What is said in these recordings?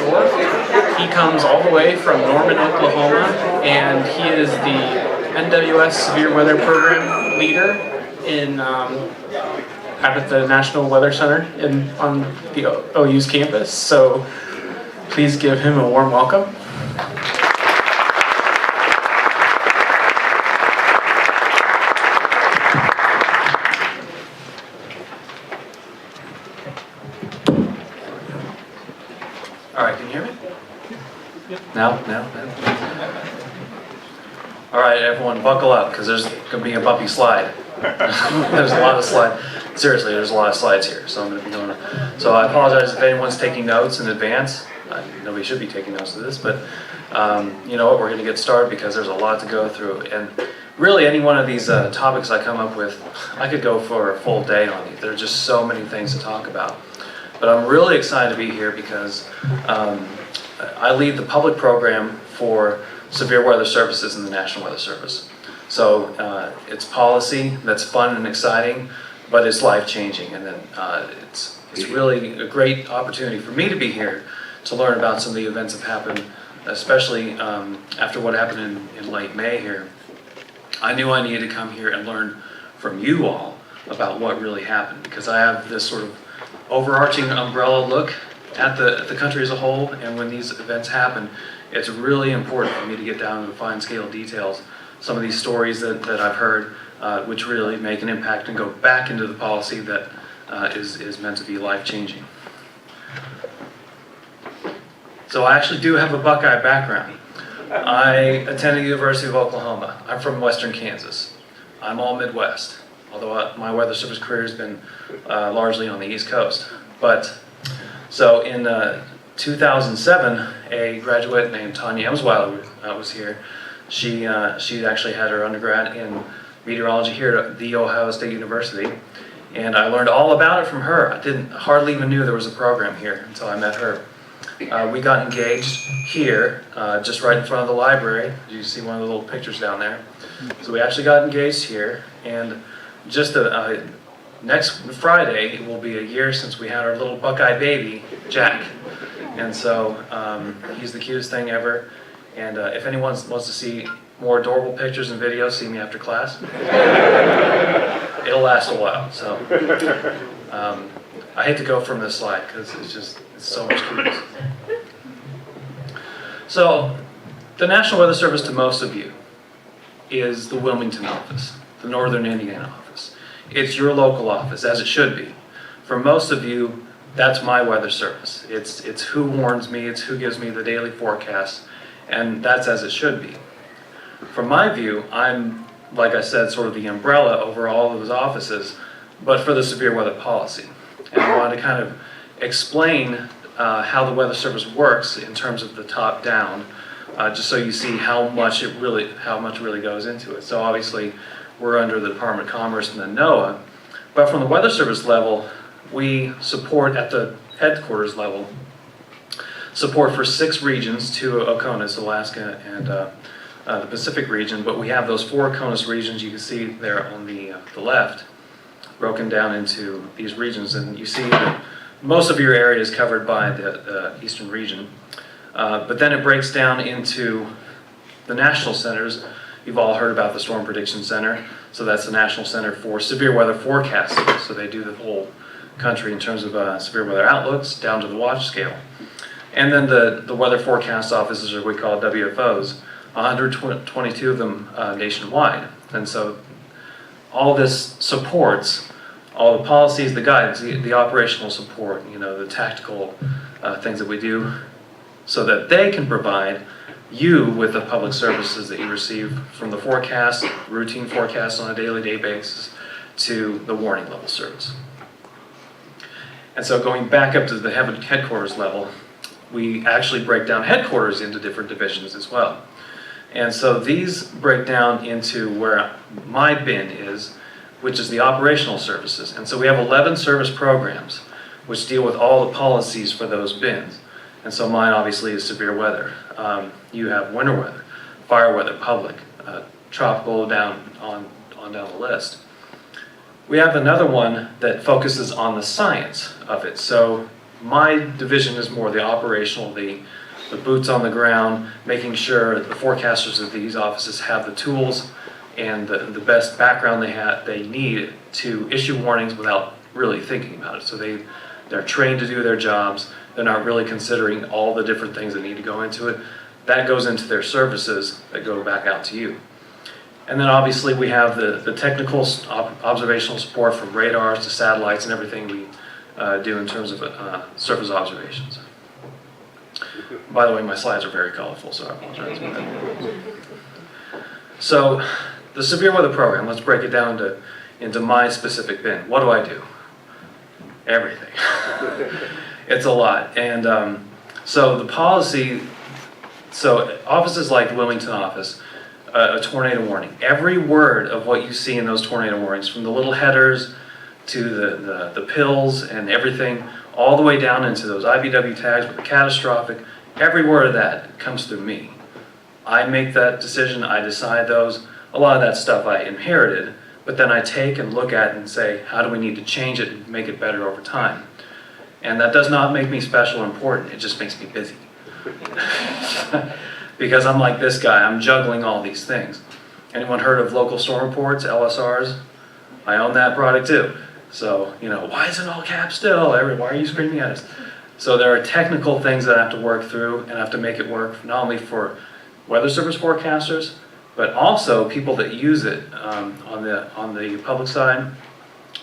Schoor. He comes all the way from Norman, Oklahoma, and he is the NWS Severe Weather Program leader in at the National Weather Center on the OU's campus. So please give him a warm welcome. All right, can you hear me? No? All right, everyone, buckle up, because there's going to be a bumpy slide. There's a lot of slides. Seriously, there's a lot of slides here, so I'm going to be doing. So I apologize if anyone's taking notes in advance. Nobody should be taking notes of this, but you know what? We're going to get started because there's a lot to go through. And really, any one of these topics I come up with, I could go for a full day on these. There are just so many things to talk about. But I'm really excited to be here because I lead the public program for severe weather services in the National Weather Service. So it's policy that's fun and exciting, but it's life-changing. And then it's really a great opportunity for me to be here to learn about some of the events that happened, especially after what happened in late May here. I knew I needed to come here and learn from you all about what really happened, because I have this sort of overarching umbrella look at the country as a whole, and when these events happen, it's really important for me to get down to the fine scale details. Some of these stories that I've heard, which really make an impact and go back into the policy that is meant to be life-changing. So I actually do have a Buckeye background. I attended the University of Oklahoma. I'm from Western Kansas. I'm all Midwest, although my weather service career has been largely on the East Coast. But so in 2007, a graduate named Tanya Emsweiler was here. She actually had her undergrad in meteorology here at The Ohio State University, and I learned all about it from her. I hardly even knew there was a program here until I met her. We got engaged here, just right in front of the library. You see one of the little pictures down there. So we actually got engaged here, and just next Friday, it will be a year since we had our little Buckeye baby, Jack. And so he's the cutest thing ever. And if anyone wants to see more adorable pictures and videos, see me after class. It'll last a while. So I hate to go from this slide because it's so much cuteness. So the National Weather Service, to most of you, is the Wilmington office, the Northern Indiana office. It's your local office, as it should be. For most of you, that's my weather service. It's who warns me, it's who gives me the daily forecast, and that's as it should be. From my view, I'm, like I said, sort of the umbrella over all of those offices, but for the severe weather policy. And I wanted to kind of explain how the Weather Service works in terms of the top down, just so you see how much really goes into it. So obviously, we're under the Department of Commerce and then NOAA, but from the Weather Service level, we support at the headquarters level, support for 6 regions, 2 OCONUS, Alaska, and the Pacific region, but we have those 4 OCONUS regions you can see there on the left, broken down into these regions, and you see that most of your area is covered by the eastern region, but then it breaks down into the national centers. You've all heard about the Storm Prediction Center, so that's the National Center for Severe Weather Forecasting, so they do the whole country in terms of severe weather outlooks down to the watch scale. And then the Weather Forecast Offices, or we call WFOs, 122 of them nationwide. And so all this supports all the policies, the guidance, the operational support, the tactical things that we do, so that they can provide you with the public services that you receive, from the forecast, routine forecasts on a daily basis, to the warning level service. And so going back up to the headquarters level, we actually break down headquarters into different divisions as well. And so these break down into where my bin is, which is the operational services. And so we have 11 service programs which deal with all the policies for those bins. And so mine obviously is severe weather. You have winter weather, fire weather, public, tropical, down down the list. We have another one that focuses on the science of it. So My division is more the operational, the boots on the ground, making sure the forecasters of these offices have the tools and the best background they need to issue warnings without really thinking about it. So they're trained to do their jobs. They're not really considering all the different things that need to go into it. That goes into their services that go back out to you. And then obviously we have the technical observational support from radars to satellites and everything we do in terms of surface observations. By the way, my slides are very colorful, so I apologize for that. So the severe weather program, let's break it down into my specific bin. What do I do? Everything. It's a lot. And so the policy, so offices like the Wilmington office, a tornado warning. Every word of what you see in those tornado warnings, from the little headers to the pills and everything, all the way down into those IBW tags with the catastrophic, every word of that comes through me. I make that decision, I decide those. A lot of that stuff I inherited, but then I take and look at it and say, how do we need to change it and make it better over time? And that does not make me special or important, it just makes me busy. Because I'm like this guy, I'm juggling all these things. Anyone heard of local storm reports, LSRs? I own that product too. So, why is it all caps still? Why are you screaming at us? So there are technical things that I have to work through, and I have to make it work not only for weather service forecasters, but also people that use it on the public side.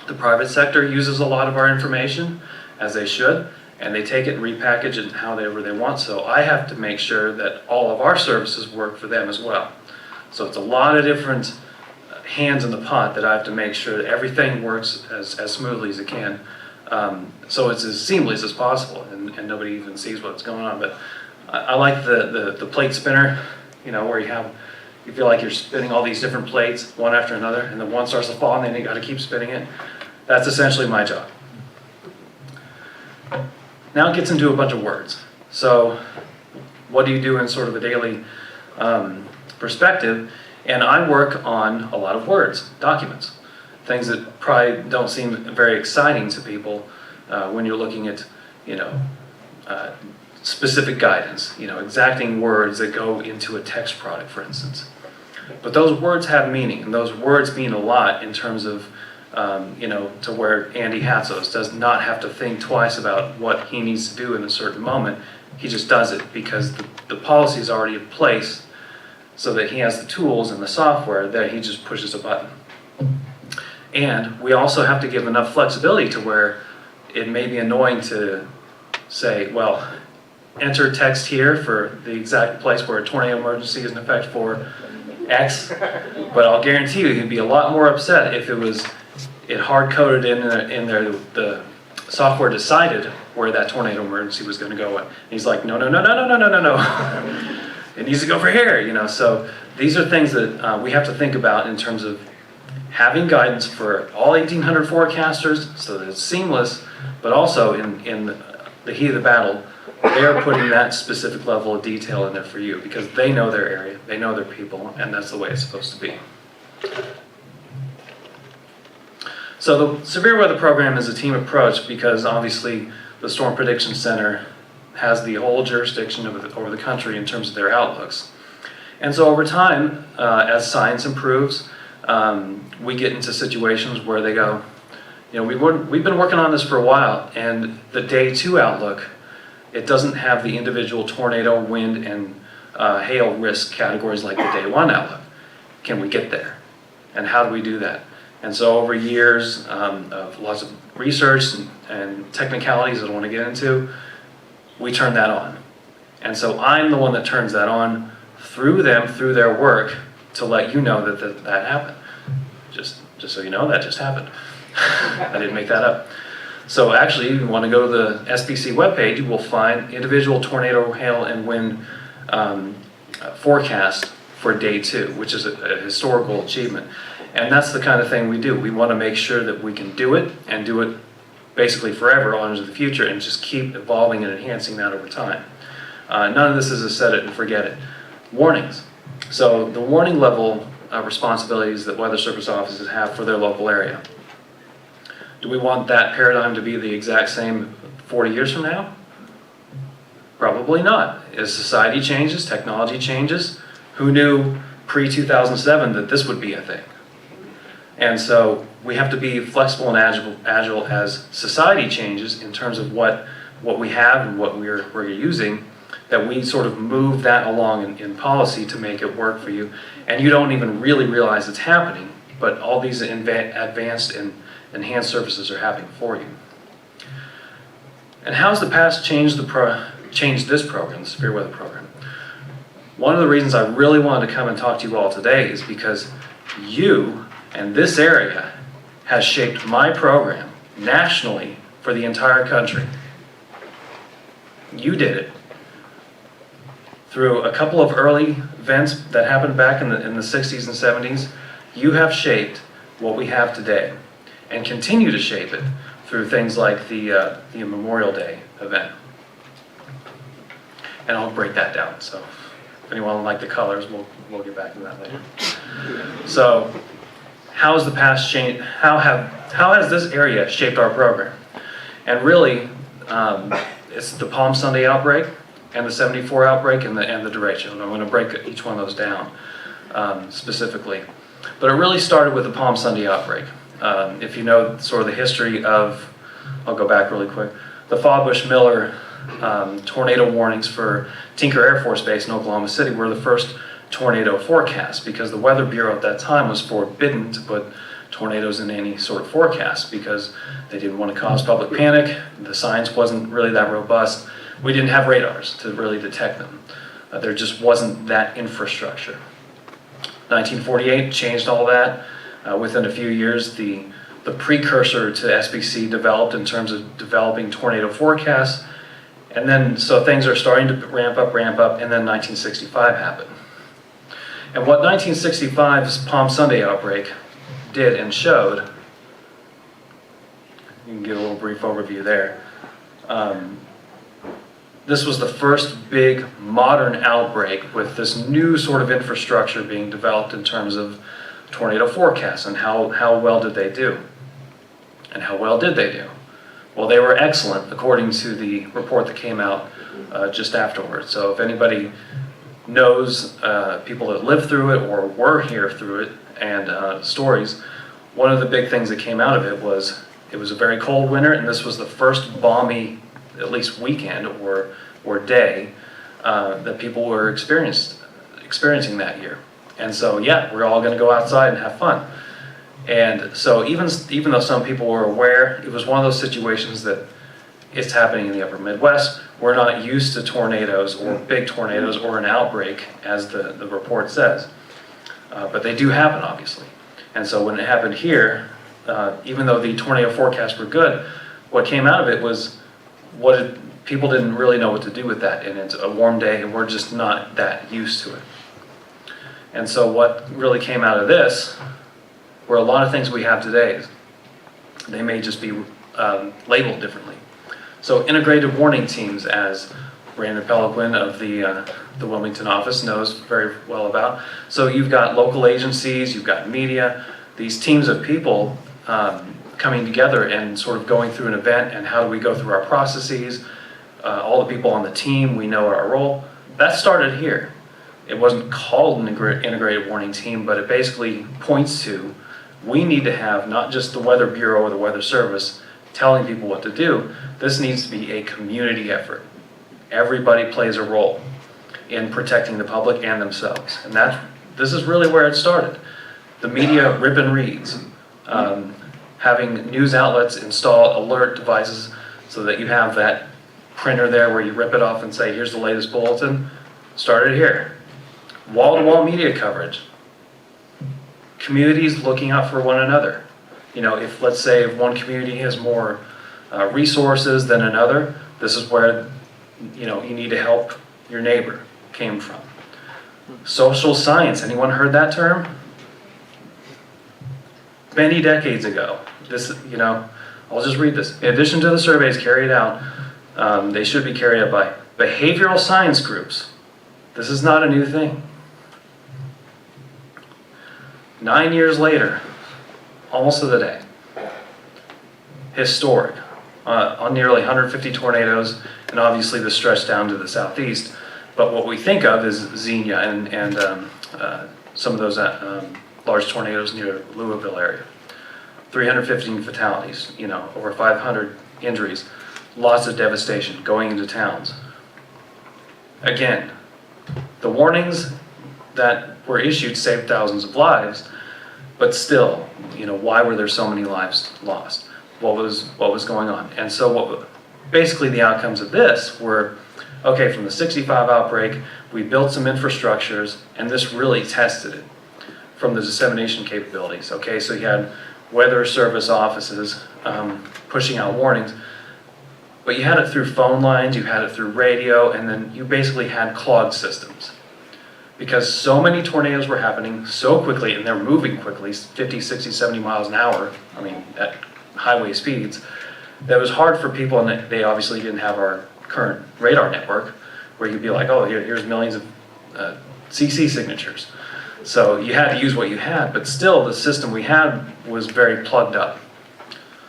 The private sector uses a lot of our information, as they should, and they take it and repackage it however they want. So I have to make sure that all of our services work for them as well. So it's a lot of different hands in the pot that I have to make sure that everything works as smoothly as it can. So it's as seamless as possible, and nobody even sees what's going on. But I like the plate spinner, where you feel like you're spinning all these different plates, one after another, and then one starts to fall, and then you got to keep spinning it. That's essentially my job. Now it gets into a bunch of words. So what do you do in sort of a daily perspective? And I work on a lot of words, documents, things that probably don't seem very exciting to people when you're looking at, specific guidance, exacting words that go into a text product, for instance. But those words have meaning, and those words mean a lot in terms of, to where Andy Hatzos does not have to think twice about what he needs to do in a certain moment. He just does it because the policy is already in place, so that he has the tools and the software that he just pushes a button. And we also have to give enough flexibility to where it may be annoying to say, well, enter text here for the exact place where a tornado emergency is in effect for X, but I'll guarantee you he'd be a lot more upset if it hard-coded in there, the software decided where that tornado emergency was going to go. And he's like, no. It needs to go for here, So these are things that we have to think about in terms of having guidance for all 1,800 forecasters so that it's seamless, but also in the heat of the battle, they are putting that specific level of detail in there for you because they know their area, they know their people, and that's the way it's supposed to be. So the severe weather program is a team approach because obviously the Storm Prediction Center has the whole jurisdiction over the country in terms of their outlooks. And so over time, as science improves, we get into situations where they go, we've been working on this for a while, and the day 2 outlook, it doesn't have the individual tornado, wind, and hail risk categories like the day 1 outlook. Can we get there? And how do we do that? And so over years of lots of research and technicalities I don't want to get into, we turn that on. And so I'm the one that turns that on through them, through their work, to let you know that happened. Just so you know, that just happened. I didn't make that up. So actually, if you want to go to the SPC webpage, you will find individual tornado, hail, and wind forecast for day 2, which is a historical achievement. And that's the kind of thing we do. We want to make sure that we can do it and do it basically forever on into the future and just keep evolving and enhancing that over time. None of this is a set it and forget it. Warnings. So the warning level responsibilities that weather service offices have for their local area. Do we want that paradigm to be the exact same 40 years from now? Probably not. As society changes, technology changes, who knew pre-2007 that this would be a thing? And so we have to be flexible and agile as society changes in terms of what we have and what we're using, that we sort of move that along in policy to make it work for you. And you don't even really realize it's happening, but all these advanced and enhanced services are happening for you. And how's the past changed this program, the severe weather program? One of the reasons I really wanted to come and talk to you all today is because you and this area has shaped my program nationally for the entire country. You did it. Through a couple of early events that happened back in the 60s and 70s, you have shaped what we have today and continue to shape it through things like the Memorial Day event. And I'll break that down. So if anyone like the colors, we'll get back to that later. So how has the past changed? How has this area shaped our program? And really, it's the Palm Sunday outbreak and the 74 outbreak and the duration. And I'm going to break each one of those down specifically. But it really started with the Palm Sunday outbreak. If you know sort of the history of, I'll go back really quick, the Fawbush-Miller tornado warnings for Tinker Air Force Base in Oklahoma City were the first tornado forecast, because the Weather Bureau at that time was forbidden to put tornadoes in any sort of forecast because they didn't want to cause public panic. The science wasn't really that robust. We didn't have radars to really detect them. There just wasn't that infrastructure. 1948 changed all that. Within a few years, the precursor to SBC developed in terms of developing tornado forecasts. And then, so things are starting to ramp up, and then 1965 happened. And what 1965's Palm Sunday outbreak did and showed, you can get a little brief overview there. This was the first big modern outbreak with this new sort of infrastructure being developed in terms of tornado forecasts and how well did they do? And how well did they do? Well, they were excellent according to the report that came out just afterwards. So if anybody knows people that lived through it or were here through it and stories, one of the big things that came out of it was a very cold winter, and this was the first balmy, at least weekend or day, that people were experiencing that year. And so, yeah, we're all going to go outside and have fun. And so even though some people were aware, it was one of those situations that it's happening in the upper Midwest. We're not used to tornadoes or big tornadoes or an outbreak, as the report says. But they do happen, obviously. And so when it happened here, even though the tornado forecasts were good, what came out of it was people didn't really know what to do with that. And it's a warm day, and we're just not that used to it. And so what really came out of this were a lot of things we have today. They may just be labeled differently. So integrated warning teams, as Brandon Peliquin of the Wilmington office knows very well about. So you've got local agencies, you've got media, these teams of people coming together and sort of going through an event, and how do we go through our processes, all the people on the team, we know our role. That started here. It wasn't called an integrated warning team, but it basically points to, we need to have not just the Weather Bureau or the Weather Service telling people what to do. This needs to be a community effort. Everybody plays a role in protecting the public and themselves. And this is really where it started. The media rip and reads, having news outlets install alert devices so that you have that printer there where you rip it off and say, here's the latest bulletin, started here. Wall-to-wall media coverage. Communities looking out for one another. You know, let's say if one community has more resources than another, this is where, you need to help your neighbor came from. Social science, anyone heard that term? Many decades ago. I'll just read this. In addition to the surveys carried out, they should be carried out by behavioral science groups. This is not a new thing. 9 years later, almost to the day, historic. on nearly 150 tornadoes, and obviously the stretch down to the southeast. But what we think of is Xenia and some of those large tornadoes near Louisville area. 315 fatalities, over 500 injuries, lots of devastation going into towns. Again, the warnings that were issued saved thousands of lives, but still, why were there so many lives lost? What was going on? And so basically the outcomes of this were, okay, from the 65 outbreak, we built some infrastructures, and this really tested it from the dissemination capabilities. Okay, so you had weather service offices pushing out warnings, but you had it through phone lines, you had it through radio, and then you basically had clogged systems. Because so many tornadoes were happening so quickly, and they're moving quickly, 50, 60, 70 miles an hour, at highway speeds, that it was hard for people, and they obviously didn't have our current radar network, where you'd be like, oh, here's millions of CC signatures. So you had to use what you had, but still the system we had was very plugged up.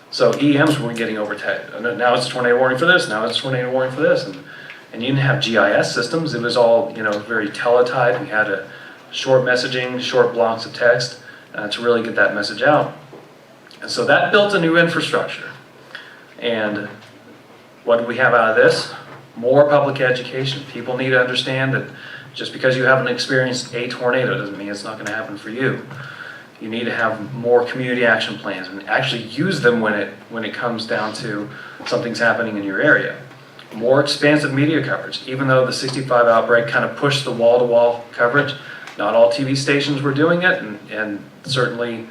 So EMs were getting overtaken. Now it's a tornado warning for this, now it's a tornado warning for this. And you didn't have GIS systems, it was all very teletype. We had a short messaging, short blocks of text to really get that message out. And so that built a new infrastructure. And what did we have out of this? More public education. People need to understand that just because you haven't experienced a tornado doesn't mean it's not going to happen for you. You need to have more community action plans and actually use them when it comes down to something's happening in your area. More expansive media coverage. Even though the 65 outbreak kind of pushed the wall-to-wall coverage, not all TV stations were doing it, and certainly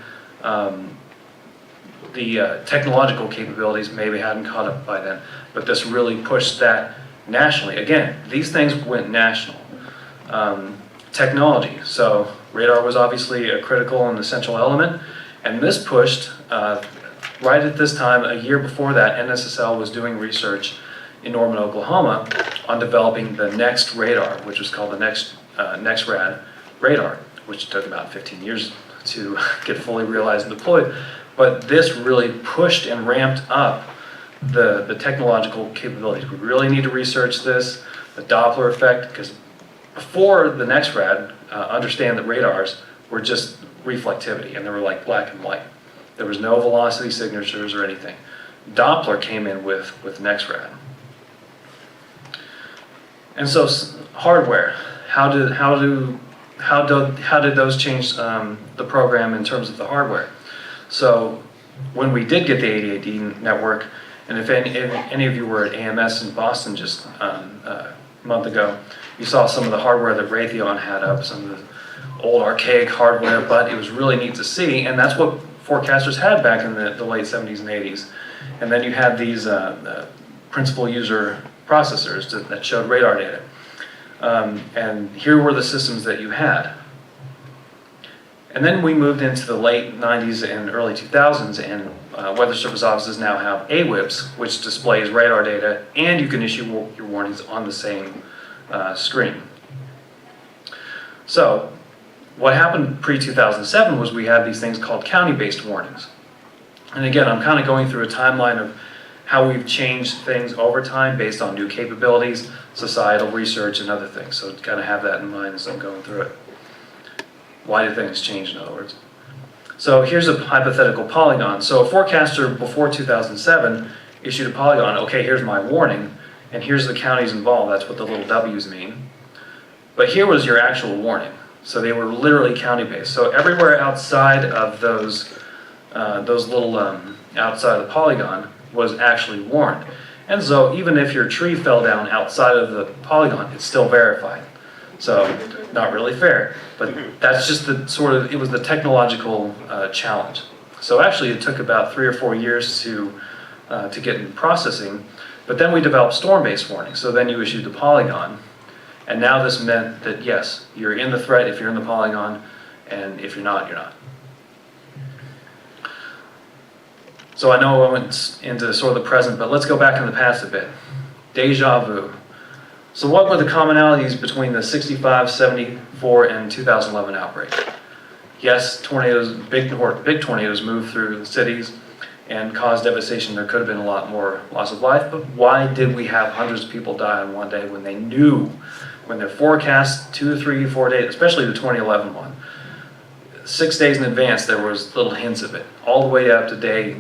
the technological capabilities maybe hadn't caught up by then. But this really pushed that nationally. Again, these things went national. Technology. So radar was obviously a critical and essential element, and this pushed, right at this time, a year before that, NSSL was doing research in Norman, Oklahoma on developing the next radar, which was called the NextRad radar, which took about 15 years to get fully realized and deployed. But this really pushed and ramped up the technological capabilities. We really need to research this, the Doppler effect, because before the NextRad, understand that radars were just reflectivity, and they were like black and white. There was no velocity signatures or anything. Doppler came in with NextRad. And so hardware, how did those change the program in terms of the hardware? So when we did get the 88D network, and if any of you were at AMS in Boston just a month ago, you saw some of the hardware that Raytheon had up, some of the old archaic hardware, but it was really neat to see, and that's what forecasters had back in the late 70s and 80s. And then you had these principal user processors that showed radar data. And here were the systems that you had. And then we moved into the late 90s and early 2000s, and Weather Service offices now have AWIPS, which displays radar data, and you can issue your warnings on the same screen. So what happened pre-2007 was we had these things called county-based warnings. And again, I'm kind of going through a timeline of how we've changed things over time based on new capabilities, societal research, and other things. So kind of have that in mind as I'm going through it. Why did things change, in other words? So here's a hypothetical polygon. So a forecaster before 2007 issued a polygon. Okay, here's my warning, and here's the counties involved. That's what the little W's mean. But here was your actual warning. So they were literally county-based. So everywhere outside of those little outside of the polygon was actually warned. And so even if your tree fell down outside of the polygon, it's still verified. So not really fair, but that's just it was the technological challenge. So actually it took about 3 or 4 years to get in processing, but then we developed storm-based warning. So then you issued the polygon, and now this meant that yes, you're in the threat if you're in the polygon, and if you're not, you're not. So I know I went into sort of the present, but let's go back in the past a bit. Deja vu. So what were the commonalities between the 65, 74, and 2011 outbreak? Yes, tornadoes, big tornadoes moved through the cities, and caused devastation. There could have been a lot more loss of life, but why did we have hundreds of people die on one day when they knew, when their forecast 2, 3, 4 days, especially the 2011 one, 6 days in advance there was little hints of it, all the way up to day,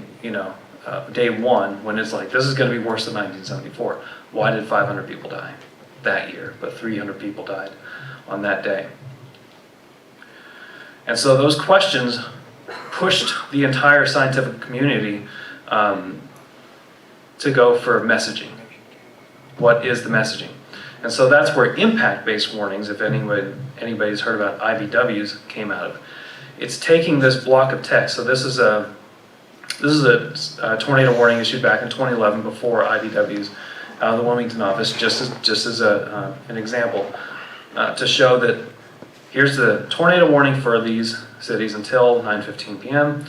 day one, when it's like, this is going to be worse than 1974. Why did 500 people die that year, but 300 people died on that day? And so those questions pushed the entire scientific community to go for messaging. What is the messaging? And so that's where impact-based warnings, if anybody's heard about IBWs, came out of. It's taking this block of text. So this is a tornado warning issued back in 2011 before IBWs out of the Wilmington office, just as an example, to show that here's the tornado warning for these cities until 9:15 p.m.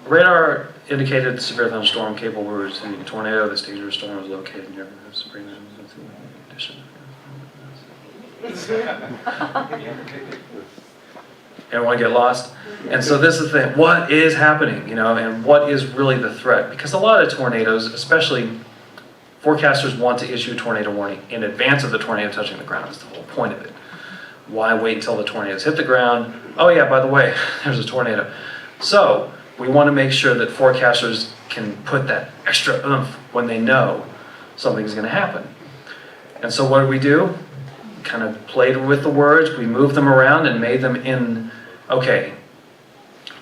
Radar indicated severe thunderstorm capable of receiving a tornado. This dangerous storm was located near the Supreme condition. Everyone get lost? And so this is the thing, what is happening, and what is really the threat? Because a lot of tornadoes, especially forecasters, want to issue a tornado warning in advance of the tornado touching the ground. That's the whole point of it. Why wait until the tornadoes hit the ground? Oh yeah, by the way, there's a tornado. So we want to make sure that forecasters can put that extra oomph when they know something's going to happen. And so what do? Kind of played with the words. We moved them around and made them in, okay,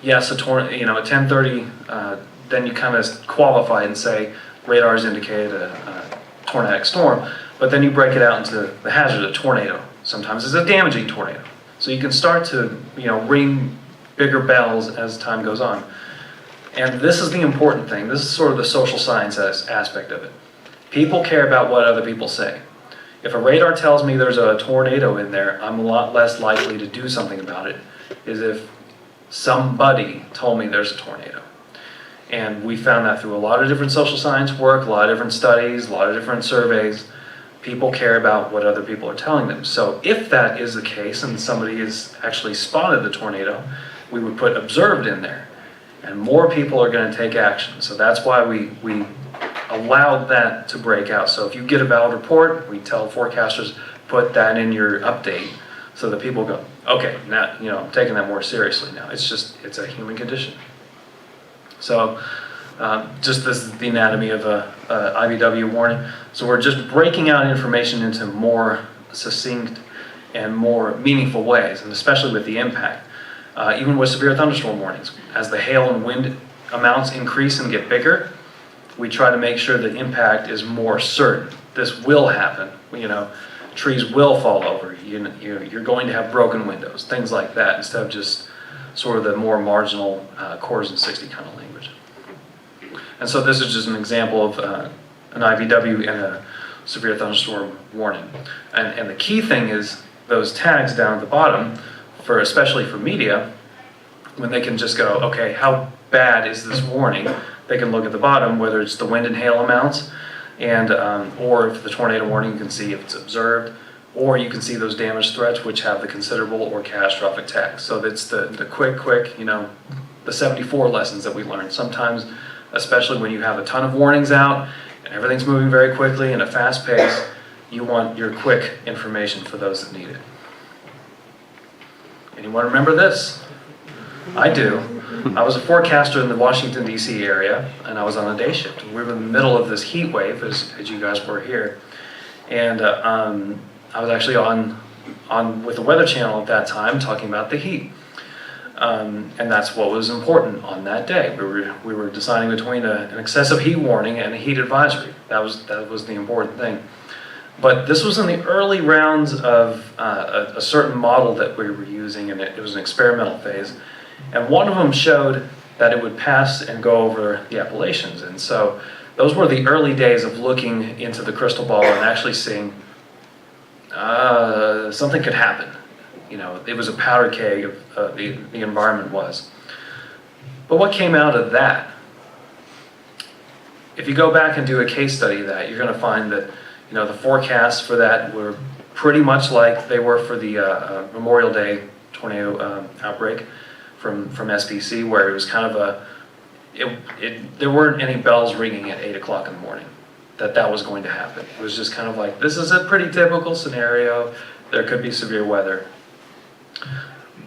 yes, at 10:30, then you kind of qualify and say radars indicate a tornadic storm, but then you break it out into the hazard of tornado. Sometimes it's a damaging tornado. So you can start to, ring bigger bells as time goes on. And this is the important thing. This is sort of the social science aspect of it. People care about what other people say. If a radar tells me there's a tornado in there, I'm a lot less likely to do something about it as if somebody told me there's a tornado. And we found that through a lot of different social science work, a lot of different studies, a lot of different surveys. People care about what other people are telling them. So if that is the case and somebody has actually spotted the tornado, we would put observed in there. And more people are going to take action. So that's why we allowed that to break out. So if you get a valid report, we tell forecasters, put that in your update so that people go, okay, now, I'm taking that more seriously now. It's a human condition. So just this is the anatomy of a IBW warning. So we're just breaking out information into more succinct and more meaningful ways, and especially with the impact. Even with severe thunderstorm warnings, as the hail and wind amounts increase and get bigger, we try to make sure the impact is more certain. This will happen. Trees will fall over. You're going to have broken windows, things like that, instead of just sort of the more marginal quarters and 60 kind of language. And so this is just an example of an IBW and a severe thunderstorm warning. And the key thing is those tags down at the bottom, especially for media, when they can just go, okay, how bad is this warning? They can look at the bottom, whether it's the wind and hail amounts, and or if the tornado warning, you can see if it's observed, or you can see those damage threats, which have the considerable or catastrophic tags. So that's the quick, the 74 lessons that we learned. Sometimes, especially when you have a ton of warnings out and everything's moving very quickly in a fast pace, you want your quick information for those that need it. Anyone remember this? I do. I was a forecaster in the Washington, D.C. area, and I was on a day shift. We were in the middle of this heat wave, as you guys were here. And I was actually on with the Weather Channel at that time talking about the heat. And that's what was important on that day. We were deciding between an excessive heat warning and a heat advisory. That was the important thing. But this was in the early rounds of a certain model that we were using, and it was an experimental phase. And one of them showed that it would pass and go over the Appalachians. And so those were the early days of looking into the crystal ball and actually seeing something could happen. It was a powder keg of the environment was. But what came out of that? If you go back and do a case study of that, you're going to find that the forecasts for that were pretty much like they were for the Memorial Day tornado outbreak from SPC, where it was kind of there weren't any bells ringing at 8 o'clock in the morning that was going to happen. It was just kind of like, this is a pretty typical scenario. There could be severe weather.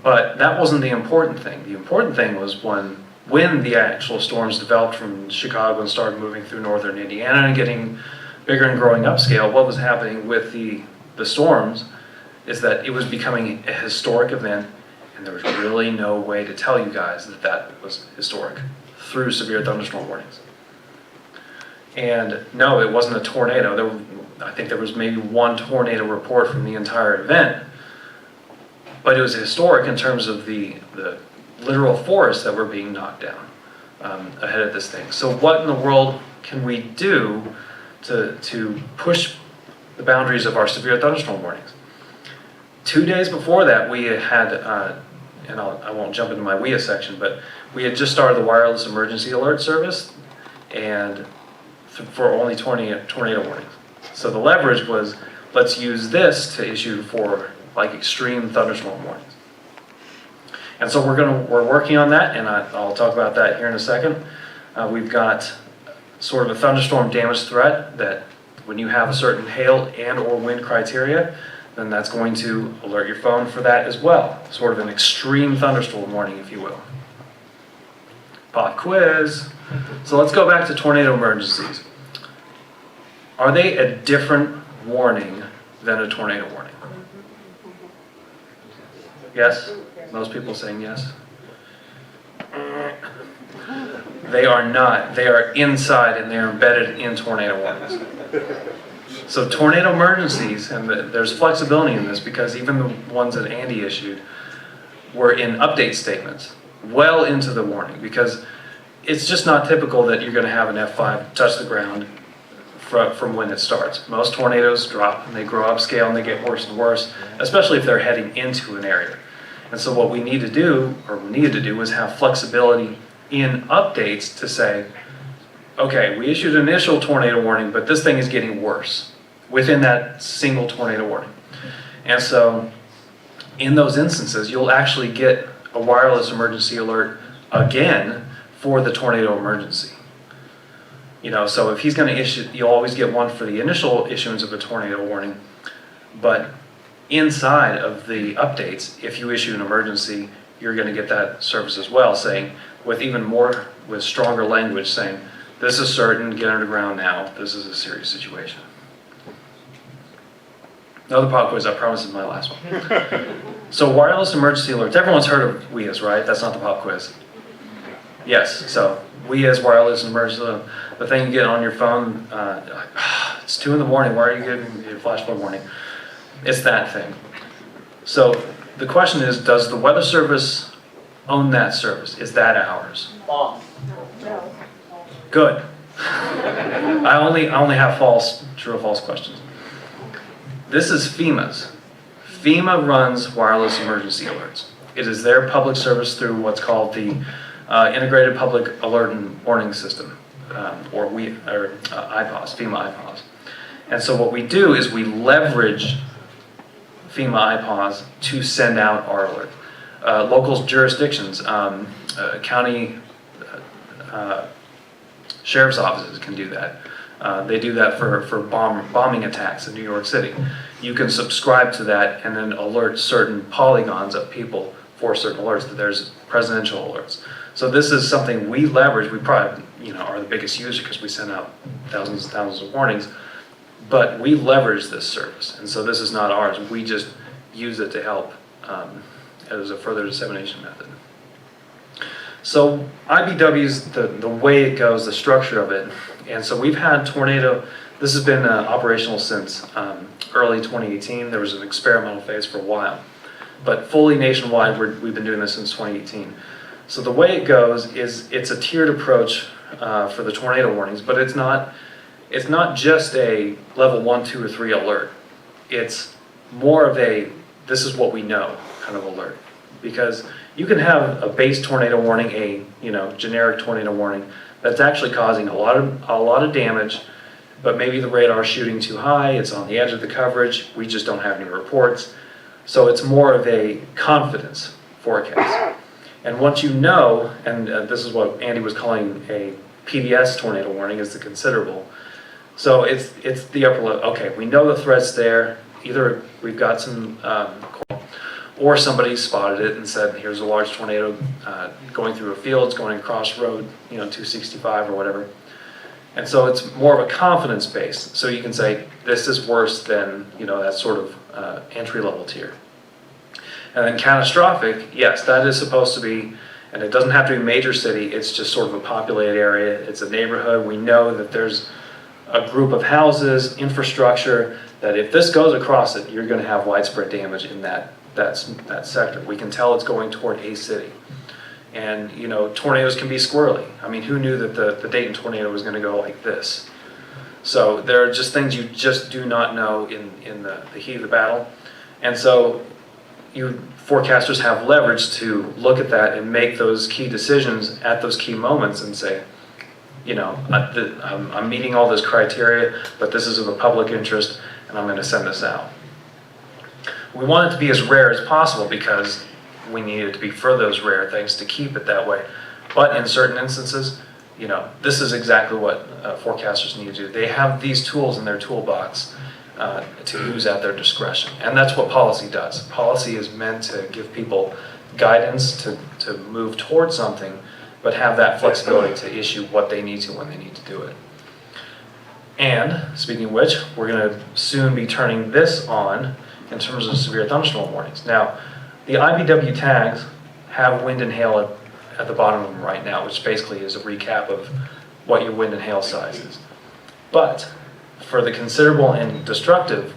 But that wasn't the important thing. The important thing was when the actual storms developed from Chicago and started moving through northern Indiana and getting bigger and growing upscale, what was happening with the storms is that it was becoming a historic event, and there was really no way to tell you guys that was historic through severe thunderstorm warnings. And no, it wasn't a tornado. I think there was maybe one tornado report from the entire event, but it was historic in terms of the literal forests that were being knocked down ahead of this thing. So what in the world can we do to push the boundaries of our severe thunderstorm warnings? 2 days before that, we had, and I won't jump into my WIA section, but we had just started the wireless emergency alert service, and for only tornado warnings. So the leverage was, let's use this to issue for like extreme thunderstorm warnings. And so we're working on that, and I'll talk about that here in a second. We've got sort of a thunderstorm damage threat that when you have a certain hail and or wind criteria, then that's going to alert your phone for that as well. Sort of an extreme thunderstorm warning, if you will. Pop quiz. So let's go back to tornado emergencies. Are they a different warning than a tornado warning? Yes? Most people saying yes. They are not. They are inside and they are embedded in tornado warnings. So tornado emergencies, and there's flexibility in this because even the ones that Andy issued were in update statements well into the warning, because it's just not typical that you're going to have an F5 touch the ground from when it starts. Most tornadoes drop and they grow upscale and they get worse and worse, especially if they're heading into an area. And so what we need to do, or we needed to do, was have flexibility in updates to say, okay, we issued an initial tornado warning, but this thing is getting worse within that single tornado warning. And so in those instances, you'll actually get a wireless emergency alert again for the tornado emergency. You know, so if he's going to issue, you'll always get one for the initial issuance of a tornado warning, but inside of the updates, if you issue an emergency, you're going to get that service as well, saying, with stronger language, saying, this is certain, get underground now, this is a serious situation. Another pop quiz, I promise, is my last one. So wireless emergency alerts, everyone's heard of WIAs, right? That's not the pop quiz. Yes, so WIAs, wireless emergency alert, the thing you get on your phone, it's 2 in the morning, why are you getting a flash flood warning? It's that thing. So the question is, does the Weather Service own that service? Is that ours? No. Good. I only have true or false questions. This is FEMA's. FEMA runs wireless emergency alerts. It is their public service through what's called the Integrated Public Alert and Warning System, or IPAWS, FEMA IPAWS. And so what we do is we leverage FEMA IPAWS to send out our alert. Local jurisdictions, county sheriff's offices can do that. They do that for bombing attacks in New York City. You can subscribe to that and then alert certain polygons of people for certain alerts, that there's presidential alerts. So this is something we leverage. We probably are the biggest user because we send out thousands and thousands of warnings, but we leverage this service. And so this is not ours. We just use it to help as a further dissemination method. So IBW's the way it goes, the structure of it. And so we've had tornado, this has been operational since early 2018. There was an experimental phase for a while, but fully nationwide, we've been doing this since 2018. So the way it goes is it's a tiered approach for the tornado warnings, but it's not just a level 1, 2, or 3 alert. It's more of a, this is what we know kind of alert. Because you can have a base tornado warning, a generic tornado warning that's actually causing a lot of damage, but maybe the radar's shooting too high, it's on the edge of the coverage, we just don't have any reports. So it's more of a confidence forecast. And once you know, and this is what Andy was calling a PDS tornado warning, is the considerable. So it's the upper level. Okay, we know the threat's there. Either we've got some, or somebody spotted it and said, here's a large tornado going through a field, it's going across road, 265 or whatever. And so it's more of a confidence base. So you can say, this is worse than, that sort of entry-level tier. And then catastrophic, yes, that is supposed to be, and it doesn't have to be a major city, it's just sort of a populated area, it's a neighborhood, we know that there's a group of houses, infrastructure, that if this goes across it, you're going to have widespread damage in that sector. We can tell it's going toward a city. And, tornadoes can be squirrely. I mean, who knew that the Dayton tornado was going to go like this? So there are just things you just do not know in the heat of the battle. And so you forecasters have leverage to look at that and make those key decisions at those key moments and say, I'm meeting all this criteria, but this is of the public interest, and I'm going to send this out. We want it to be as rare as possible because we need it to be for those rare things to keep it that way. But in certain instances, this is exactly what forecasters need to do. They have these tools in their toolbox to use at their discretion. And that's what policy does. Policy is meant to give people guidance to move towards something, but have that flexibility to issue what they need to when they need to do it. And, speaking of which, we're going to soon be turning this on in terms of severe thunderstorm warnings. Now, the IBW tags have wind and hail at the bottom of them right now, which basically is a recap of what your wind and hail size is. But for the considerable and destructive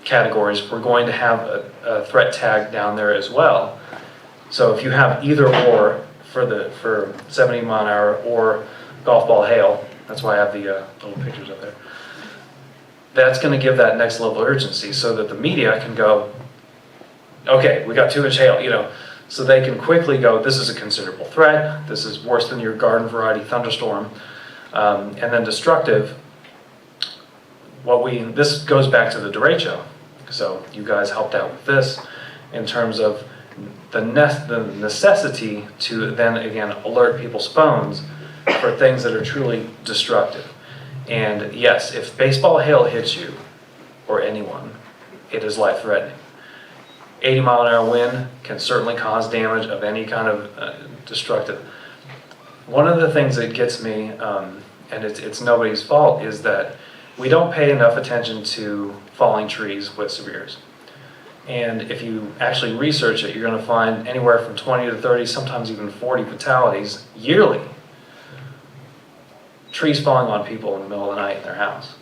categories, we're going to have a threat tag down there as well. So if you have either or for 70 mile an hour or golf ball hail, that's why I have the little pictures up there. That's going to give that next level of urgency so that the media can go, okay, we got 2-inch hail, so they can quickly go, this is a considerable threat, this is worse than your garden variety thunderstorm, and then destructive. This goes back to the derecho, so you guys helped out with this in terms of the necessity to then again alert people's phones for things that are truly destructive. And yes, if baseball hail hits you, or anyone, it is life-threatening. 80 mile an hour wind can certainly cause damage of any kind of destructive. One of the things that gets me, and it's nobody's fault, is that we don't pay enough attention to falling trees with severes. And if you actually research it, you're going to find anywhere from 20 to 30, sometimes even 40 fatalities yearly. Trees falling on people in the middle of the night in their house,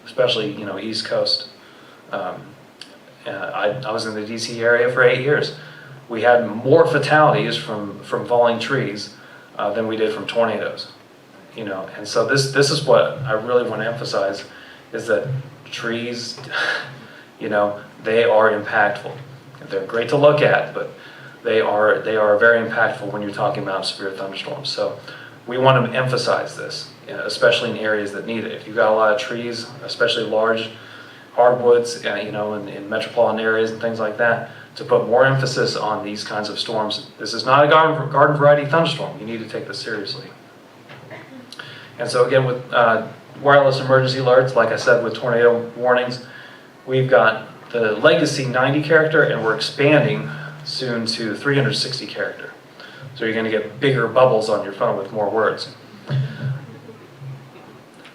especially East Coast. I was in the DC area for 8 years. We had more fatalities from falling trees than we did from tornadoes. And so this is what I really want to emphasize, is that trees, they are impactful. They're great to look at, but they are very impactful when you're talking about severe thunderstorms. So we want to emphasize this, especially in areas that need it. If you've got a lot of trees, especially large hardwoods, in metropolitan areas and things like that, to put more emphasis on these kinds of storms. This is not a garden variety thunderstorm. You need to take this seriously. And so again, with wireless emergency alerts, like I said, with tornado warnings, we've got the legacy 90 character, and we're expanding soon to 360 character. So you're going to get bigger bubbles on your phone with more words.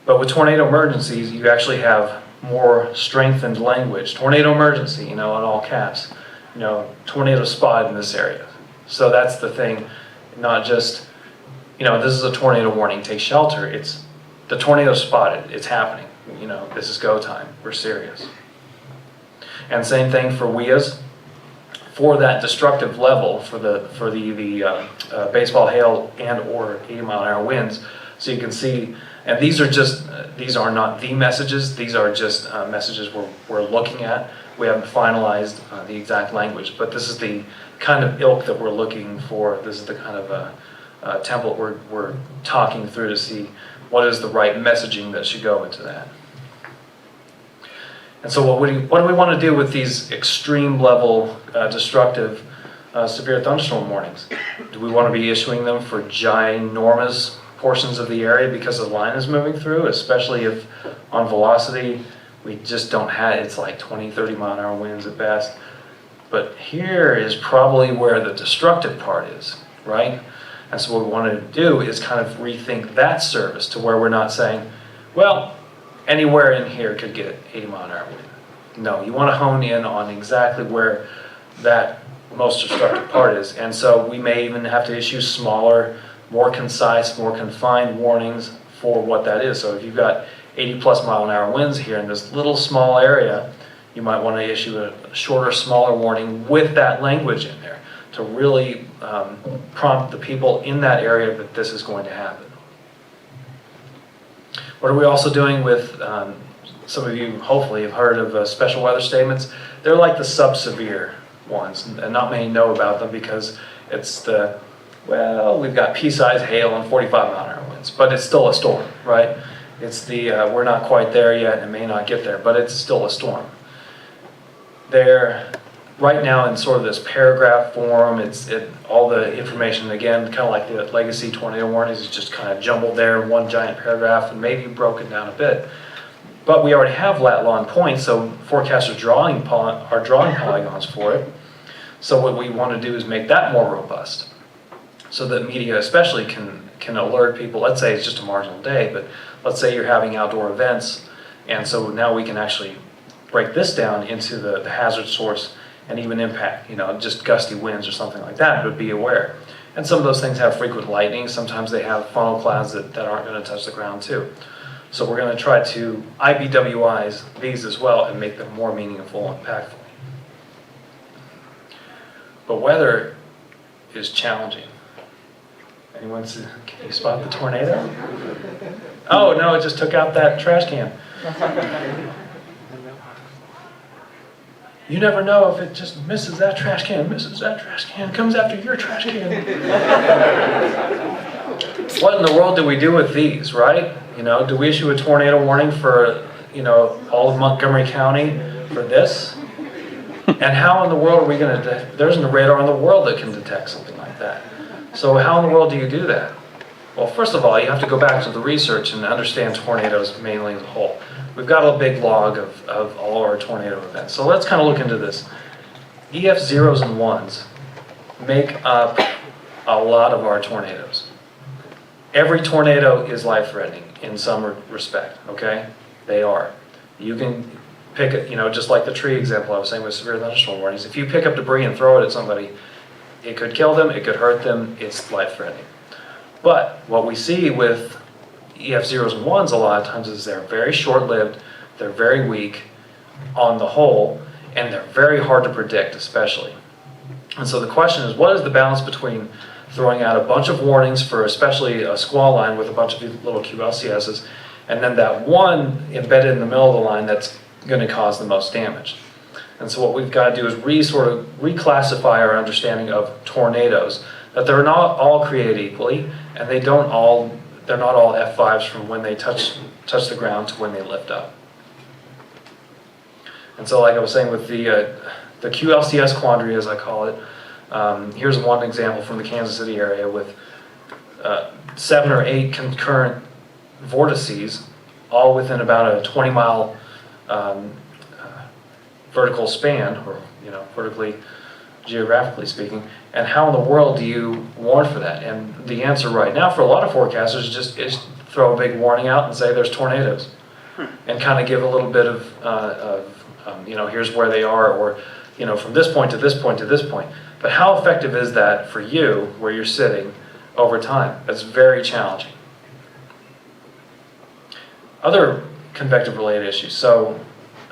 But with tornado emergencies, you actually have more strengthened language. Tornado emergency, in all caps. Tornado spotted in this area. So that's the thing, not just, this is a tornado warning, take shelter. It's the tornado spotted, it's happening. This is go time, we're serious. And same thing for WIAs. For that destructive level, for the baseball hail and or 80 mile an hour winds, so you can see, and these are not the messages, these are just messages we're looking at. We haven't finalized the exact language, but this is the kind of ilk that we're looking for. This is the kind of template we're talking through to see what is the right messaging that should go into that. And so what do we want to do with these extreme level destructive severe thunderstorm warnings. Do we want to be issuing them for ginormous portions of the area because the line is moving through, especially if on velocity we just don't have, it's like 20, 30 mile an hour winds at best. But here is probably where the destructive part is, right? And so what we want to do is kind of rethink that service to where we're not saying, well, anywhere in here could get 80 mile an hour wind. No, you want to hone in on exactly where that most destructive part is. And so we may even have to issue smaller, more concise, more confined warnings for what that is. So if you've got 80 plus mile an hour winds here in this little small area, you might want to issue a shorter, smaller warning with that language in there to really prompt the people in that area that this is going to happen. What are we also doing with, some of you hopefully have heard of special weather statements. They're like the sub-severe ones, and not many know about them because it's the, well, we've got pea-sized hail and 45 mile an hour winds, but it's still a storm, right? It's the, we're not quite there yet and may not get there, but it's still a storm. They're right now in sort of this paragraph form. All the information, again, kind of like the legacy tornado warnings, is just kind of jumbled there in one giant paragraph and maybe broken down a bit. But we already have lat long points, so forecasters are drawing polygons for it. So what we want to do is make that more robust, so that media especially can alert people. Let's say it's just a marginal day, but let's say you're having outdoor events, and so now we can actually break this down into the hazard source and even impact, just gusty winds or something like that, but be aware. And some of those things have frequent lightning. Sometimes they have funnel clouds that aren't going to touch the ground too. So we're going to try to IBWIs these as well and make them more meaningful and impactful. But weather is challenging. Anyone see, can you spot the tornado? Oh no, it just took out that trash can. You never know if it just misses that trash can, comes after your trash can. What in the world do we do with these, right? Do we issue a tornado warning for, all of Montgomery County for this? And how in the world are we going to, there isn't a radar in the world that can detect something like that. So how in the world do you do that? Well, first of all, you have to go back to the research and understand tornadoes mainly as a whole. We've got a big log of all our tornado events. So let's kind of look into this. EF zeros and ones make up a lot of our tornadoes. Every tornado is life-threatening in some respect, okay? They are. You can pick it, just like the tree example I was saying with severe thunderstorm warnings. If you pick up debris and throw it at somebody, it could kill them, it could hurt them, it's life-threatening. But what we see with EF zeros and ones a lot of times is they're very short-lived, they're very weak on the whole, and they're very hard to predict especially. And so the question is, what is the balance between throwing out a bunch of warnings for especially a squall line with a bunch of little QLCSs, and then that one embedded in the middle of the line that's going to cause the most damage? And so what we've got to do is sort of reclassify our understanding of tornadoes, that they're not all created equally, and they're not all F5s from when they touch the ground to when they lift up. And so like I was saying with the QLCS quandary, as I call it, here's one example from the Kansas City area with 7 or 8 concurrent vortices, all within about a 20-mile vertical span, or vertically, geographically speaking. And how in the world do you warn for that? And the answer right now for a lot of forecasters is throw a big warning out and say there's tornadoes, and kind of give a little bit of here's where they are, or from this point to this point to this point. But how effective is that for you where you're sitting over time? That's very challenging. Other convective related issues. So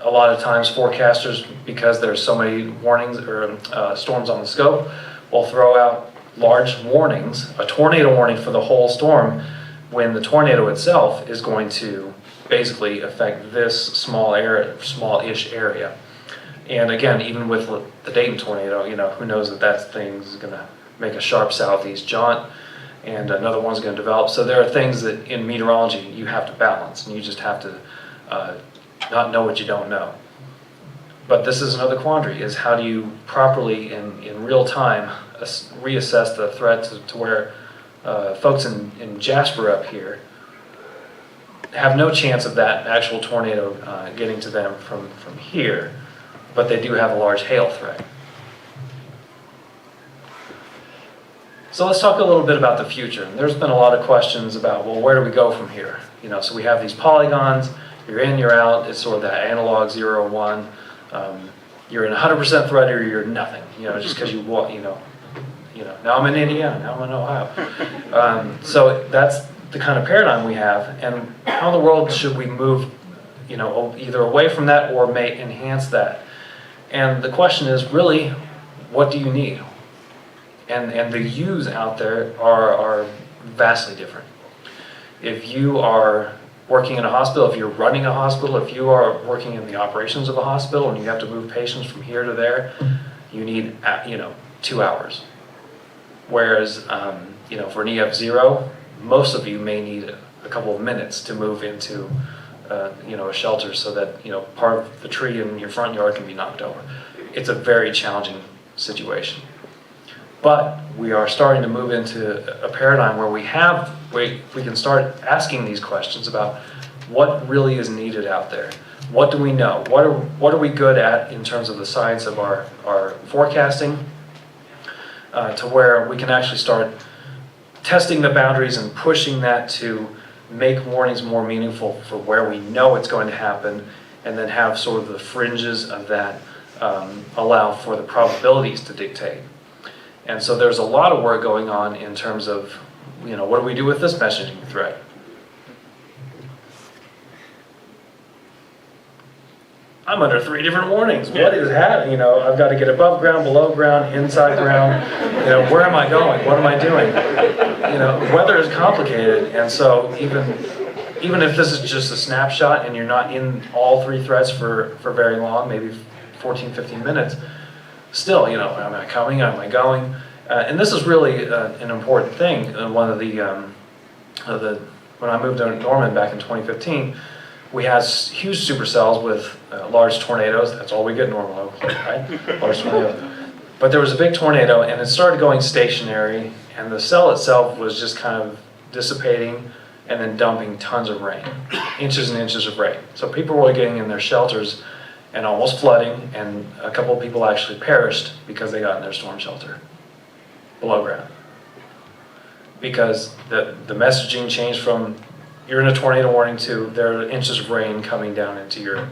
a lot of times forecasters, because there's so many warnings or storms on the scope, will throw out large warnings, a tornado warning for the whole storm, when the tornado itself is going to basically affect this small-ish area. And again, even with the Dayton tornado, who knows that thing's going to make a sharp southeast jaunt, and another one's going to develop. So there are things that in meteorology you have to balance, and you just have to not know what you don't know. But this is another quandary, is how do you properly, in real time, reassess the threat to where folks in Jasper up here have no chance of that actual tornado getting to them from here, but they do have a large hail threat. So let's talk a little bit about the future. And there's been a lot of questions about, well, where do we go from here? You know, so we have these polygons, you're in, you're out, it's sort of that analog 0 and 1. You're in 100% threat or you're nothing, you know, just because you walk, you know, now I'm in Indiana, now I'm in Ohio. So that's the kind of paradigm we have, and how in the world should we move, you know, either away from that or may enhance that? And the question is really, what do you need? And the U's out there are vastly different. If you are working in a hospital, if you're running a hospital, if you are working in the operations of a hospital and you have to move patients from here to there, you need, 2 hours. Whereas, for an EF 0, most of you may need a couple of minutes to move into, a shelter so that, part of the tree in your front yard can be knocked over. It's a very challenging situation. But we are starting to move into a paradigm where we can start asking these questions about what really is needed out there. What do we know? What are we good at in terms of the science of our forecasting, to where we can actually start testing the boundaries and pushing that to make warnings more meaningful for where we know it's going to happen, and then have sort of the fringes of that allow for the probabilities to dictate. And so there's a lot of work going on in terms of, what do we do with this messaging threat? I'm under 3 different warnings. What is happening? I've got to get above ground, below ground, inside ground. Where am I going? What am I doing? Weather is complicated, and so even if this is just a snapshot and you're not in all 3 threats for very long, maybe 14, 15 minutes, still, am I coming? Am I going? And this is really an important thing. One of when I moved to Norman back in 2015, we had huge supercells with large tornadoes. That's all we get in Norman, Oklahoma, right? Large tornadoes. But there was a big tornado, and it started going stationary, and the cell itself was just kind of dissipating and then dumping tons of rain, inches and inches of rain. So people were getting in their shelters and almost flooding, and a couple of people actually perished because they got in their storm shelter below ground. Because the messaging changed from you're in a tornado warning to there are inches of rain coming down into your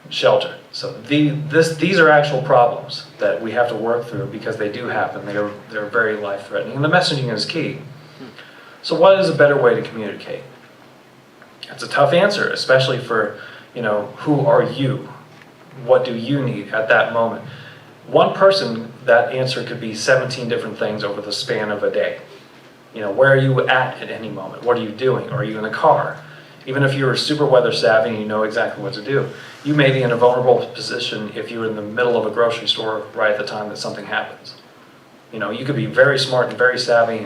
shelter. So these are actual problems that we have to work through because they do happen. They're very life-threatening, and the messaging is key. So what is a better way to communicate? It's a tough answer, especially for, who are you? What do you need at that moment? One person, that answer could be 17 different things over the span of a day. Where are you at any moment? What are you doing? Are you in a car? Even if you're super weather savvy and you know exactly what to do, you may be in a vulnerable position if you're in the middle of a grocery store right at the time that something happens. You could be very smart and very savvy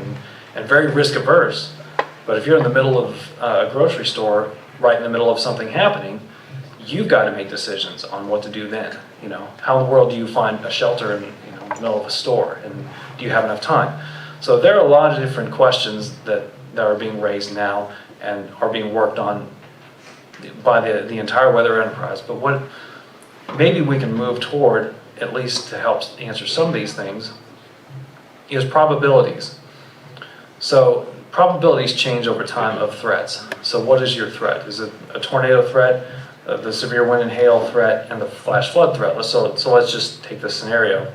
and very risk averse, but if you're in the middle of a grocery store right in the middle of something happening, you've got to make decisions on what to do then. How in the world do you find a shelter in the middle of a store, and do you have enough time? So there are a lot of different questions that are being raised now and are being worked on by the entire weather enterprise. But what maybe we can move toward, at least to help answer some of these things, is probabilities. So probabilities change over time of threats. So what is your threat? Is it a tornado threat, the severe wind and hail threat, and the flash flood threat? So let's just take this scenario.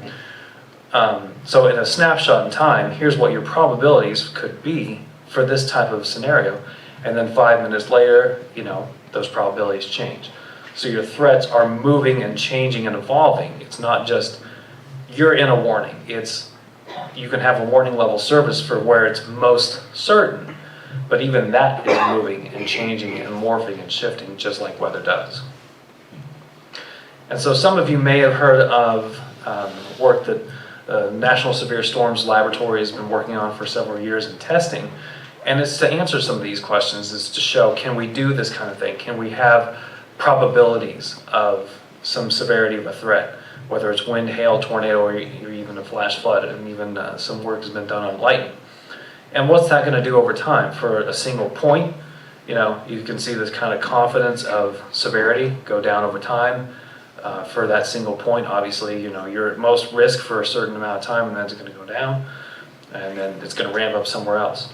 So in a snapshot in time, here's what your probabilities could be for this type of scenario. And then 5 minutes later, those probabilities change. So your threats are moving and changing and evolving. It's not just you're in a warning. You can have a warning level service for where it's most certain, but even that is moving and changing and morphing and shifting just like weather does. And so some of you may have heard of work that National Severe Storms Laboratory has been working on for several years in testing, and it's to answer some of these questions, is to show, can we do this kind of thing? Can we have probabilities of some severity of a threat, whether it's wind, hail, tornado, or even a flash flood, and even some work has been done on lightning. And what's that going to do over time? For a single point, you can see this kind of confidence of severity go down over time. For that single point, obviously, you're at most risk for a certain amount of time, and then it's going to go down, and then it's going to ramp up somewhere else.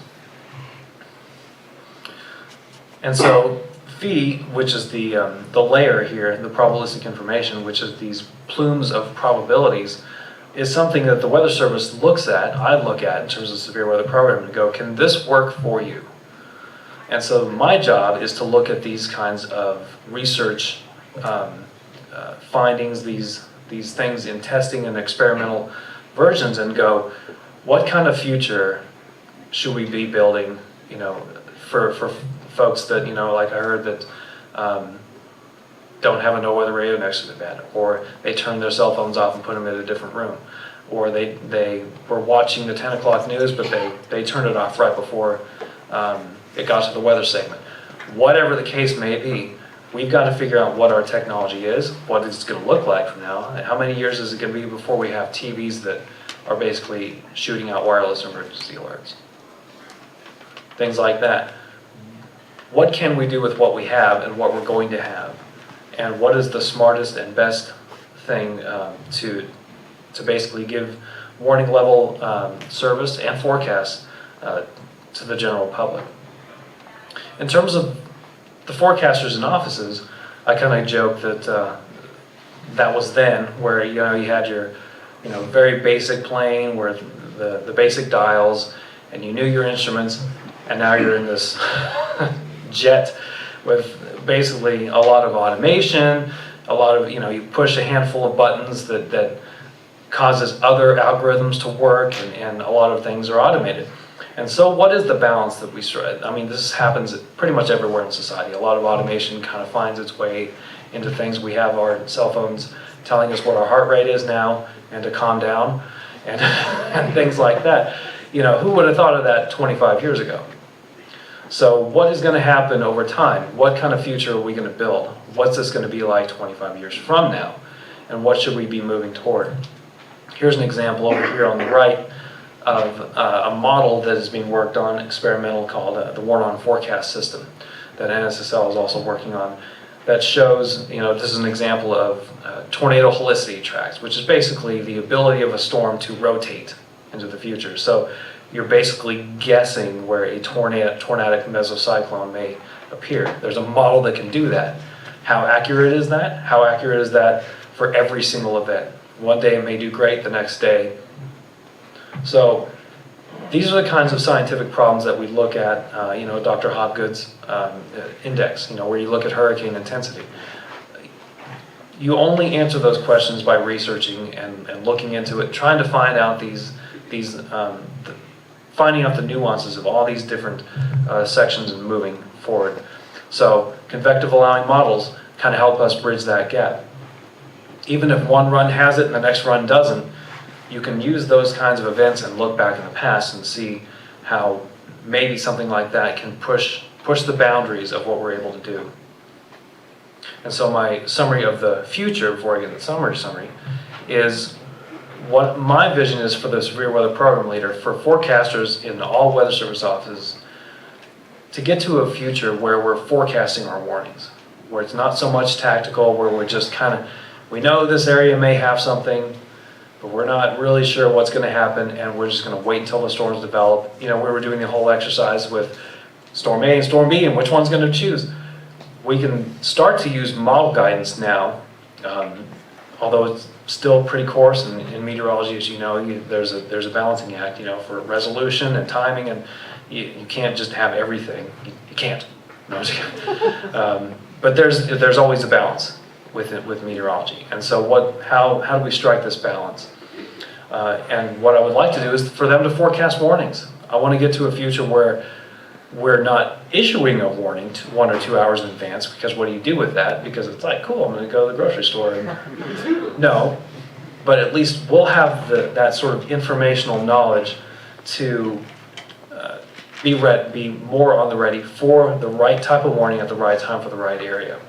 And so phi, which is the layer here, the probabilistic information, which is these plumes of probabilities, is something that the Weather Service looks at, I look at in terms of severe weather program, and go, can this work for you? And so my job is to look at these kinds of research findings, these things in testing and experimental versions, and go, what kind of future should we be building, for folks that, like I heard that don't have a no-weather radio next to their bed, or they turn their cell phones off and put them in a different room, or they were watching the 10 o'clock news, but they turned it off right before it got to the weather segment. Whatever the case may be, we've got to figure out what our technology is, what it's going to look like from now, and how many years is it going to be before we have TVs that are basically shooting out wireless emergency alerts. Things like that. What can we do with what we have and what we're going to have? And what is the smartest and best thing to basically give warning level service and forecasts to the general public? In terms of the forecasters in offices, I kind of joke that that was then, where you had your very basic plane, where the basic dials, and you knew your instruments, and now you're in this jet with basically a lot of automation, a lot of you push a handful of buttons that causes other algorithms to work, and a lot of things are automated. And so what is the balance that we strike? I mean, this happens pretty much everywhere in society. A lot of automation kind of finds its way into things. We have our cell phones telling us what our heart rate is now and to calm down and, and things like that. Who would have thought of that 25 years ago? So what is going to happen over time? What kind of future are we going to build? What's this going to be like 25 years from now? And what should we be moving toward? Here's an example over here on the right of a model that is being worked on, experimental, called the Warn-On Forecast System that NSSL is also working on, that shows, this is an example of tornado helicity tracks, which is basically the ability of a storm to rotate into the future. So you're basically guessing where a tornadic mesocyclone may appear. There's a model that can do that. How accurate is that? How accurate is that for every single event? One day it may do great, the next day. So these are the kinds of scientific problems that we look at, Dr. Hopgood's index, where you look at hurricane intensity. You only answer those questions by researching and looking into it, trying to find out finding out the nuances of all these different sections and moving forward. So convective allowing models kind of help us bridge that gap. Even if one run has it and the next run doesn't, you can use those kinds of events and look back in the past and see how maybe something like that can push the boundaries of what we're able to do. And so my summary of the future, before I get to the summary, is what my vision is for the severe weather program leader, for forecasters in all Weather Service offices, to get to a future where we're forecasting our warnings, where it's not so much tactical, where we're just we know this area may have something, but we're not really sure what's going to happen, and we're just going to wait until the storms develop. We were doing the whole exercise with Storm A and Storm B, and which one's going to choose. We can start to use model guidance now, although it's still pretty coarse in meteorology, as you know. There's a balancing act, for resolution and timing, and you can't just have everything. You can't. No, I'm just kidding. But there's always a balance with meteorology. And so how do we strike this balance? And what I would like to do is for them to forecast warnings. I want to get to a future where we're not issuing a warning 1 or 2 hours in advance, because what do you do with that? Because it's like, cool, I'm going to go to the grocery store. No, but at least we'll have that sort of informational knowledge to be more on the ready for the right type of warning at the right time for the right area.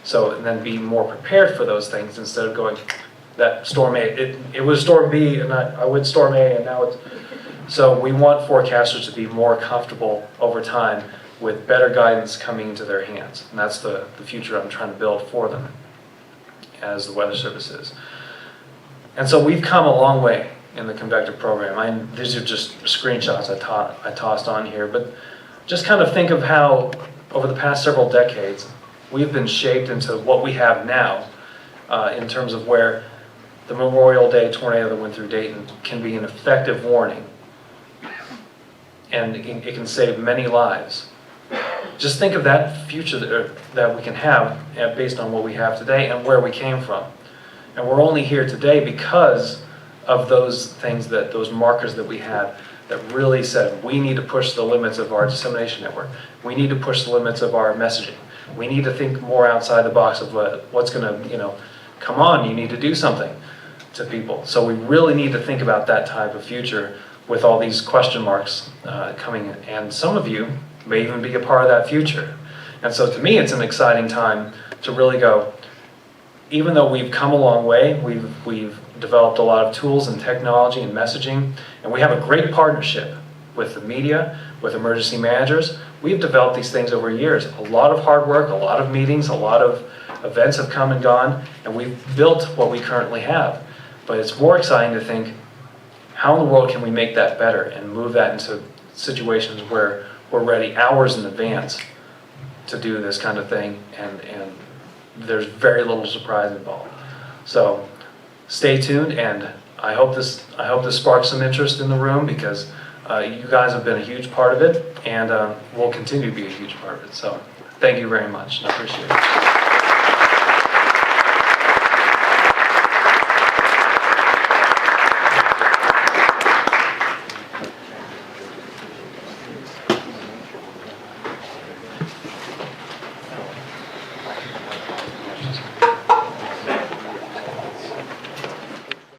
So, and then be more prepared for those things instead of going, that storm A, it was storm B and I went storm A and now it's, so we want forecasters to be more comfortable over time with better guidance coming into their hands. And that's the future I'm trying to build for them as the Weather Service is. And so we've come a long way in the convective program. These are just screenshots I tossed on here, but just kind of think of how over the past several decades we've been shaped into what we have now in terms of where the Memorial Day tornado that went through Dayton can be an effective warning, and it can save many lives. Just think of that future that we can have based on what we have today and where we came from. And we're only here today because of those things, those markers that we had that really said we need to push the limits of our dissemination network. We need to push the limits of our messaging. We need to think more outside the box of what's going to, come on, you need to do something to people. So we really need to think about that type of future with all these question marks coming in. And some of you may even be a part of that future. And so to me, it's an exciting time to really go, even though we've come a long way, we've developed a lot of tools and technology and messaging, and we have a great partnership with the media, with emergency managers. We've developed these things over years. A lot of hard work, a lot of meetings, a lot of events have come and gone, and we've built what we currently have. But it's more exciting to think, how in the world can we make that better and move that into situations where we're ready hours in advance to do this kind of thing, and there's very little surprise involved. So stay tuned, and I hope this sparks some interest in the room, because you guys have been a huge part of it, and will continue to be a huge part of it. So thank you very much, and I appreciate it.